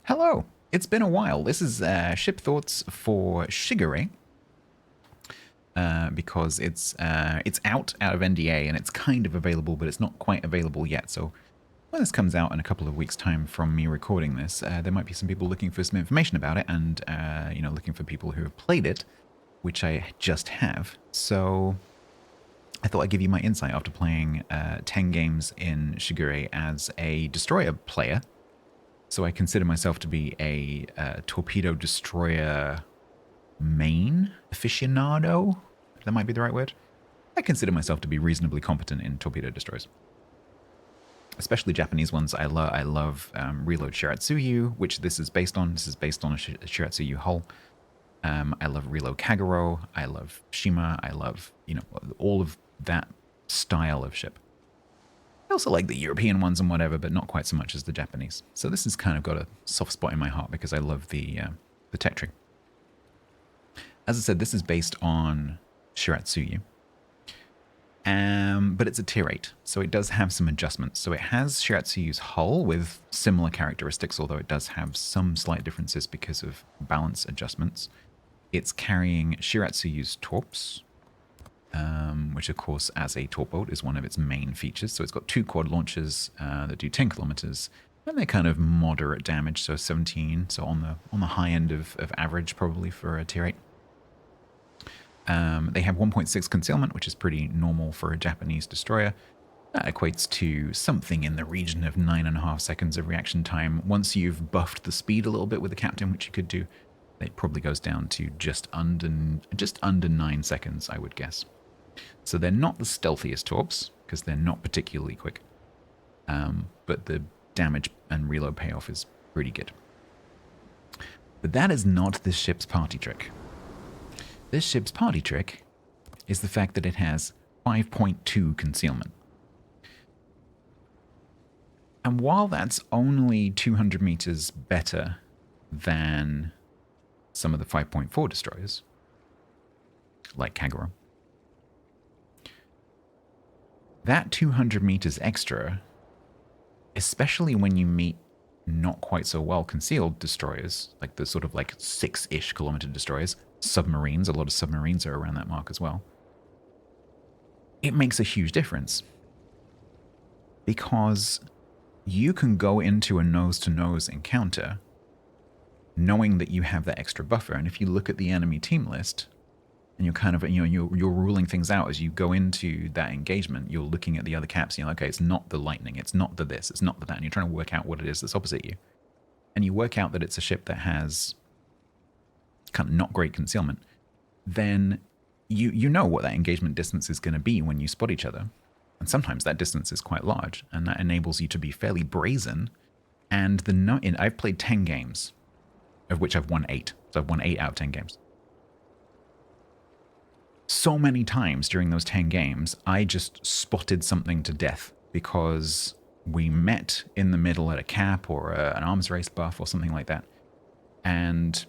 Hello, it's been a while. This is Ship Thoughts for Shigure, because it's out of NDA and it's kind of available, but it's not quite available yet. So when this comes out in a couple of weeks' time from me recording this, there might be some people looking for some information about it, and looking for people who have played it, which I just have. So I thought I'd give you my insight after playing 10 games in Shigure as a destroyer player. So I consider myself to be a torpedo destroyer main aficionado. That might be the right word. I consider myself to be reasonably competent in torpedo destroyers, especially Japanese ones. I love Reload Shiratsuyu, which this is based on. This is based on a Shiratsuyu hull. I love Reload Kagero. I love Shima. I love all of that style of ship. I also like the European ones and whatever, but not quite so much as the Japanese. So this has kind of got a soft spot in my heart because I love the tech tree. As I said, this is based on Shiratsuyu, but it's a tier 8, so it does have some adjustments. So it has Shiratsuyu's hull with similar characteristics, although it does have some slight differences because of balance adjustments. It's carrying Shiratsuyu's torps, which of course as a torp boat is one of its main features. So it's got 2 quad launchers that do 10 kilometers, and they're kind of moderate damage, so 17, so on the high end of average probably for a tier 8. They have 1.6 concealment, which is pretty normal for a Japanese destroyer. That equates to something in the region of 9.5 seconds of reaction time. Once you've buffed the speed a little bit with the captain, which you could do, it probably goes down to just under 9 seconds, I would guess. So they're not the stealthiest torps, because they're not particularly quick. But the damage and reload payoff is pretty good. But that is not this ship's party trick. This ship's party trick is the fact that it has 5.2 concealment. And while that's only 200 meters better than some of the 5.4 destroyers, like Kagero, that 200 meters extra, especially when you meet not quite so well concealed destroyers, like the sort of like 6-ish kilometer destroyers, submarines, a lot of submarines are around that mark as well, it makes a huge difference. Because you can go into a nose-to-nose encounter knowing that you have that extra buffer. And if you look at the enemy team list, and you're kind of, you're ruling things out as you go into that engagement, you're looking at the other caps, and you're like, okay, it's not the lightning, it's not the this, it's not the that, and you're trying to work out what it is that's opposite you. And you work out that it's a ship that has kind of not great concealment, then you know what that engagement distance is going to be when you spot each other. And sometimes that distance is quite large, and that enables you to be fairly brazen. And I've played 10 games, of which I've won 8. So I've won 8 out of 10 games. So many times during those 10 games, I just spotted something to death because we met in the middle at a cap or an arms race buff or something like that. And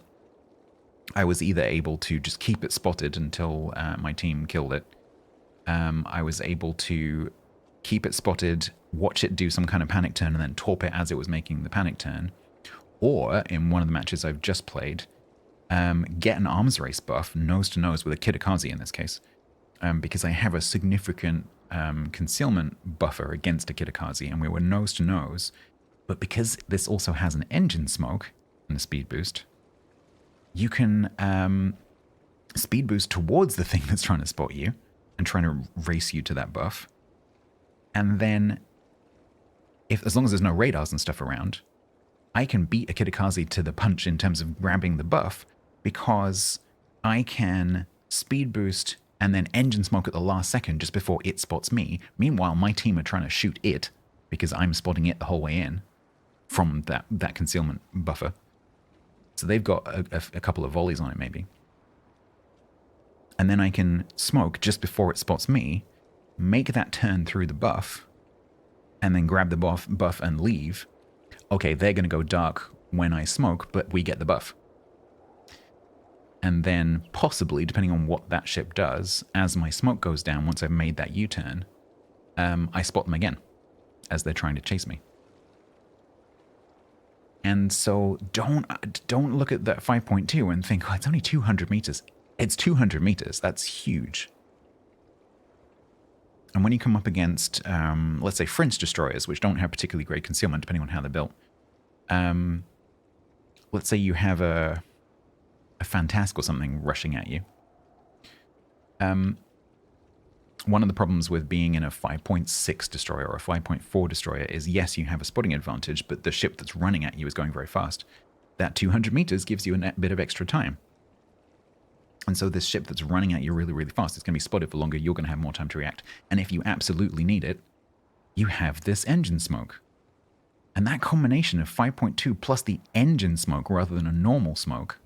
I was either able to just keep it spotted until my team killed it. I was able to keep it spotted, watch it do some kind of panic turn, and then torp it as it was making the panic turn. Or, in one of the matches I've just played, get an arms race buff nose-to-nose with a Kitakaze in this case, because I have a significant concealment buffer against a Kitakaze, and we were nose-to-nose. But because this also has an engine smoke and a speed boost, you can speed boost towards the thing that's trying to spot you and trying to race you to that buff. And then, as long as there's no radars and stuff around, I can beat a Kitakaze to the punch in terms of grabbing the buff, because I can speed boost and then engine smoke at the last second just before it spots me. Meanwhile, my team are trying to shoot it because I'm spotting it the whole way in from that concealment buffer. So they've got a couple of volleys on it maybe. And then I can smoke just before it spots me, make that turn through the buff, and then grab the buff and leave. Okay, they're going to go dark when I smoke, but we get the buff. And then possibly, depending on what that ship does, as my smoke goes down, once I've made that U-turn, I spot them again as they're trying to chase me. And so don't look at that 5.2 and think, oh, it's only 200 meters. It's 200 meters. That's huge. And when you come up against, let's say, French destroyers, which don't have particularly great concealment, depending on how they're built. Let's say you have a Fantasque or something rushing at you. One of the problems with being in a 5.6 destroyer or a 5.4 destroyer is, yes, you have a spotting advantage, but the ship that's running at you is going very fast. That 200 meters gives you a bit of extra time. And so this ship that's running at you really, really fast, it's going to be spotted for longer, you're going to have more time to react. And if you absolutely need it, you have this engine smoke. And that combination of 5.2 plus the engine smoke rather than a normal smoke,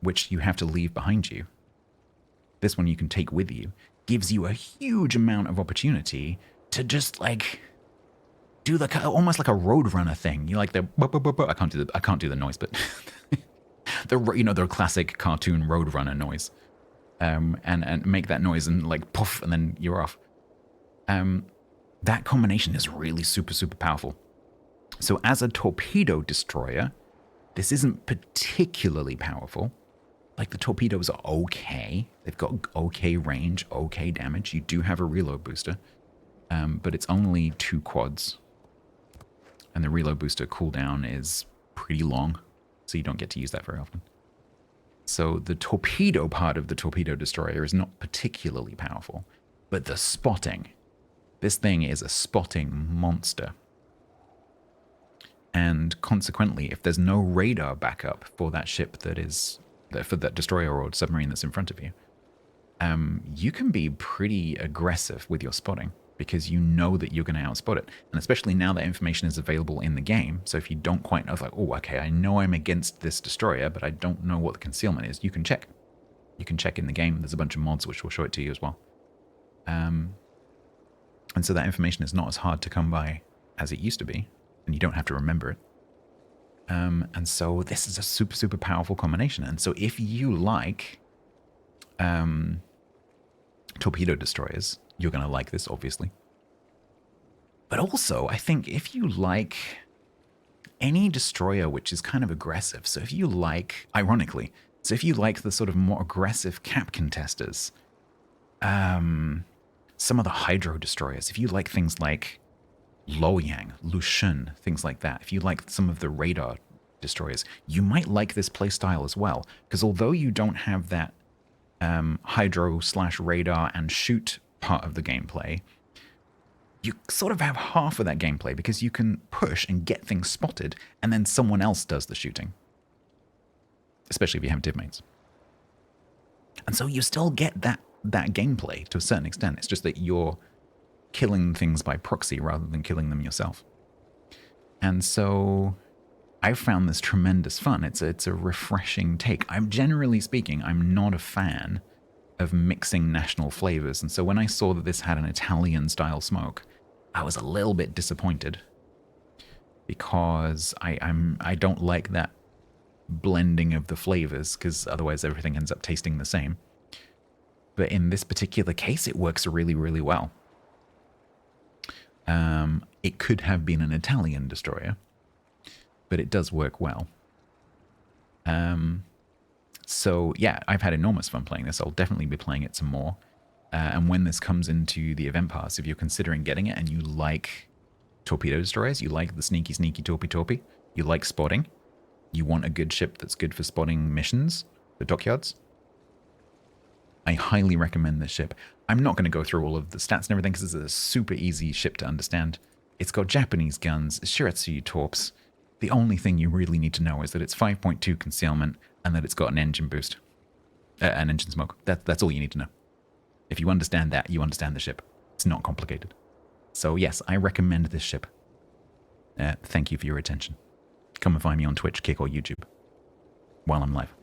which you have to leave behind you, this one you can take with you, gives you a huge amount of opportunity to just like do the almost like a Roadrunner thing. You like the I can't do the noise, but the classic cartoon Roadrunner noise, and make that noise and like poof, and then you're off. That combination is really super powerful. So as a torpedo destroyer, this isn't particularly powerful. Like, the torpedoes are okay. They've got okay range, okay damage. You do have a reload booster, but it's only 2 quads. And the reload booster cooldown is pretty long, so you don't get to use that very often. So the torpedo part of the torpedo destroyer is not particularly powerful, but the spotting. This thing is a spotting monster. And consequently, if there's no radar backup for that ship for that destroyer or submarine that's in front of you, you can be pretty aggressive with your spotting because you know that you're going to outspot it. And especially now that information is available in the game, so if you don't quite know, like, oh, okay, I know I'm against this destroyer, but I don't know what the concealment is, you can check. You can check in the game. There's a bunch of mods which will show it to you as well. And so that information is not as hard to come by as it used to be, and you don't have to remember it. And so this is a super powerful combination. And so if you like torpedo destroyers, you're going to like this, obviously. But also, I think if you like any destroyer which is kind of aggressive, so if you like, ironically, so if you like the sort of more aggressive cap contesters, some of the hydro destroyers, if you like things like Luoyang, Lushun, things like that. If you like some of the radar destroyers, you might like this playstyle as well. Because although you don't have that hydro/radar and shoot part of the gameplay, you sort of have half of that gameplay because you can push and get things spotted, and then someone else does the shooting. Especially if you have divmates. And so you still get that gameplay to a certain extent. It's just that you're killing things by proxy rather than killing them yourself. And so I've found this tremendous fun. It's a refreshing take. Generally speaking, I'm not a fan of mixing national flavors. And so when I saw that this had an Italian style smoke, I was a little bit disappointed because I don't like that blending of the flavors, because otherwise everything ends up tasting the same. But in this particular case, it works really, really well. It could have been an Italian destroyer, but it does work well. So yeah, I've had enormous fun playing this. I'll definitely be playing it some more. And when this comes into the event pass, if you're considering getting it and you like torpedo destroyers, you like the sneaky torpy, you like spotting, you want a good ship that's good for spotting missions, the dockyards, I highly recommend this ship. I'm not going to go through all of the stats and everything because it's a super easy ship to understand. It's got Japanese guns, Shiratsuyu torps. The only thing you really need to know is that it's 5.2 concealment and that it's got an engine boost. An engine smoke. That's all you need to know. If you understand that, you understand the ship. It's not complicated. So yes, I recommend this ship. Thank you for your attention. Come and find me on Twitch, Kick, or YouTube while I'm live.